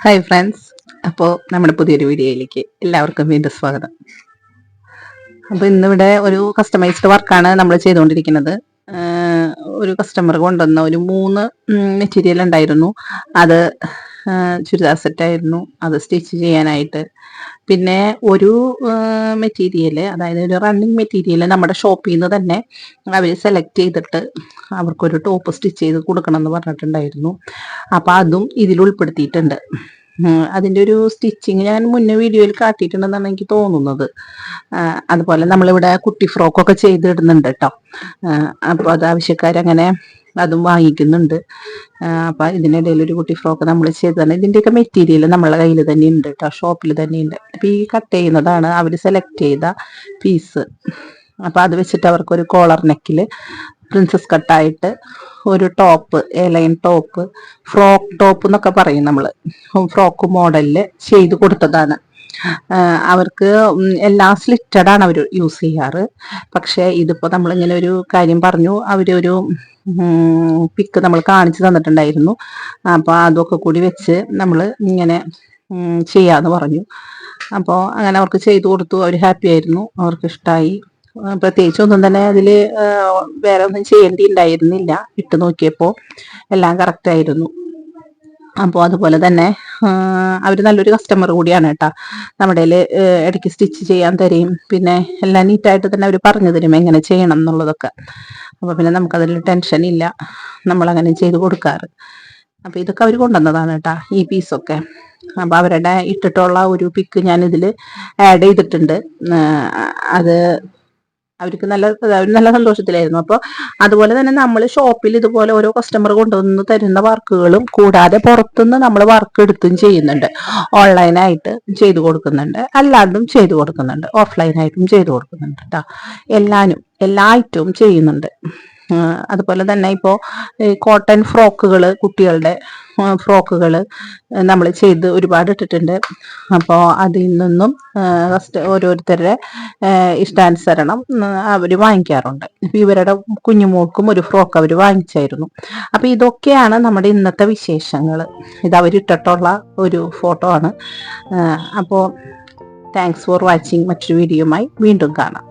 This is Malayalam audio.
Hi friends. അപ്പോൾ നമ്മുടെ പുതിയൊരു വീഡിയോയിലേക്ക് എല്ലാവർക്കും വീണ്ടും സ്വാഗതം. അപ്പോൾ ഇന്നിവിടെ ഒരു കസ്റ്റമൈസ്ഡ് വർക്കാണ് നമ്മൾ ചെയ്തുകൊണ്ടിരിക്കുന്നത്. ഒരു കസ്റ്റമർ കൊണ്ടുവന്ന ഒരു 3 മെറ്റീരിയൽ ഉണ്ടായിരുന്നു. അത് ചുരിദാർ സെറ്റായിരുന്നു. അത് സ്റ്റിച്ച് ചെയ്യാനായിട്ട്. പിന്നെ ഒരു മെറ്റീരിയൽ, അതായത് ഒരു റണ്ണിങ് മെറ്റീരിയൽ നമ്മുടെ ഷോപ്പിൽ നിന്ന് തന്നെ അവർ സെലക്ട് ചെയ്തിട്ട് അവർക്കൊരു ടോപ്പ് സ്റ്റിച്ച് ചെയ്ത് കൊടുക്കണം എന്ന് പറഞ്ഞിട്ടുണ്ടായിരുന്നു. അപ്പോൾ അതും ഇതിൽ ഉൾപ്പെടുത്തിയിട്ടുണ്ട്. അതിൻ്റെ ഒരു സ്റ്റിച്ചിങ് ഞാൻ മുന്നേ വീഡിയോയിൽ കാട്ടിയിട്ടുണ്ടെന്നാണ് എനിക്ക് തോന്നുന്നത്. അതുപോലെ നമ്മളിവിടെ കുട്ടി ഫ്രോക്കൊക്കെ ചെയ്തിടുന്നുണ്ട് കേട്ടോ. അപ്പോൾ അത് ആവശ്യക്കാരങ്ങനെ അതും വാങ്ങിക്കുന്നുണ്ട്. അപ്പം ഇതിനിടയിൽ ഒരു കുട്ടി ഫ്രോക്ക് നമ്മൾ ചെയ്തതാണ്. ഇതിൻ്റെയൊക്കെ മെറ്റീരിയൽ നമ്മളെ കയ്യിൽ തന്നെ ഉണ്ട് കേട്ടോ, ഷോപ്പിൽ തന്നെ ഉണ്ട്. അപ്പം ഈ കട്ട് ചെയ്യുന്നതാണ് അവർ സെലക്ട് ചെയ്ത പീസ്. അപ്പം അത് വെച്ചിട്ട് അവർക്കൊരു കോളർ നെക്കിൽ പ്രിൻസസ് കട്ടായിട്ട് ഒരു top, A-line top, frock top എന്നൊക്കെ പറയും നമ്മൾ, ഫ്രോക്ക് മോഡലിൽ ചെയ്ത് കൊടുത്തതാണ്. അവർക്ക് എല്ലാം സ്ലിറ്റഡ് ആണ് അവർ യൂസ് ചെയ്യാറ്. പക്ഷേ ഇതിപ്പോൾ നമ്മളിങ്ങനെ ഒരു കാര്യം പറഞ്ഞു, അവരൊരു പിക്ക് നമ്മൾ കാണിച്ചു തന്നിട്ടുണ്ടായിരുന്നു. അപ്പോൾ അതൊക്കെ കൂടി വെച്ച് നമ്മൾ ഇങ്ങനെ ചെയ്യാന്ന് പറഞ്ഞു. അപ്പോൾ അങ്ങനെ അവർക്ക് ചെയ്തു കൊടുത്തു. അവർ ഹാപ്പി ആയിരുന്നു, അവർക്ക് ഇഷ്ടമായി. പ്രത്യേകിച്ച് ഒന്നും തന്നെ അതിൽ വേറെ ഒന്നും ചെയ്യേണ്ടി ഉണ്ടായിരുന്നില്ല. ഇട്ട് നോക്കിയപ്പോൾ എല്ലാം കറക്റ്റായിരുന്നു. അപ്പോൾ അതുപോലെ തന്നെ അവർ നല്ലൊരു കസ്റ്റമർ കൂടിയാണ് കേട്ടോ. നമ്മുടെ ഇടയ്ക്ക് സ്റ്റിച്ച് ചെയ്യാൻ തരും, പിന്നെ എല്ലാം നീറ്റായിട്ട് തന്നെ അവർ പറഞ്ഞു തരും എങ്ങനെ ചെയ്യണം എന്നുള്ളതൊക്കെ. അപ്പോൾ പിന്നെ നമുക്കതിൽ ടെൻഷൻ ഇല്ല, നമ്മളങ്ങനെ ചെയ്ത് കൊടുക്കാറ്. അപ്പോൾ ഇതൊക്കെ അവർ കൊണ്ടുവന്നതാണ് കേട്ടോ, ഈ പീസൊക്കെ. അപ്പോൾ അവരുടെ ഇട്ടിട്ടുള്ള ഒരു പിക്ക് ഞാനിതിൽ ആഡ് ചെയ്തിട്ടുണ്ട്. അത് അവർക്ക് നല്ല സന്തോഷത്തിലായിരുന്നു. അപ്പോൾ അതുപോലെ തന്നെ നമ്മൾ ഷോപ്പിൽ ഇതുപോലെ ഓരോ കസ്റ്റമർ കൊണ്ടുവന്ന് തരുന്ന വർക്കുകളും കൂടാതെ പുറത്തുനിന്ന് നമ്മൾ വർക്ക് എടുത്തും ചെയ്യുന്നുണ്ട്. ഓൺലൈനായിട്ട് ചെയ്തു കൊടുക്കുന്നുണ്ട്, അല്ലാണ്ടും ചെയ്തു കൊടുക്കുന്നുണ്ട്, ഓഫ്ലൈനായിട്ടും ചെയ്തു കൊടുക്കുന്നുണ്ട് കേട്ടോ. എല്ലാ ഐറ്റവും ചെയ്യുന്നുണ്ട്. അതുപോലെ തന്നെ ഇപ്പോൾ കോട്ടൺ ഫ്രോക്കുകൾ, കുട്ടികളുടെ ഫ്രോക്കുകൾ നമ്മൾ ചെയ്ത് ഒരുപാട് ഇട്ടിട്ടുണ്ട്. അപ്പോൾ അതിൽ നിന്നും ഓരോരുത്തരുടെ ഇഷ്ടാനുസരണം അവർ വാങ്ങിക്കാറുണ്ട്. ഇപ്പോൾ ഇവരുടെ കുഞ്ഞുമോൾക്കും ഒരു ഫ്രോക്ക് അവർ വാങ്ങിച്ചായിരുന്നു. അപ്പോൾ ഇതൊക്കെയാണ് നമ്മുടെ ഇന്നത്തെ വിശേഷങ്ങൾ. ഇത് അവരിട്ടിട്ടുള്ള ഒരു ഫോട്ടോ ആണ്. അപ്പോൾ താങ്ക്സ് ഫോർ വാച്ചിങ്. മറ്റൊരു വീഡിയോയുമായി വീണ്ടും കാണാം.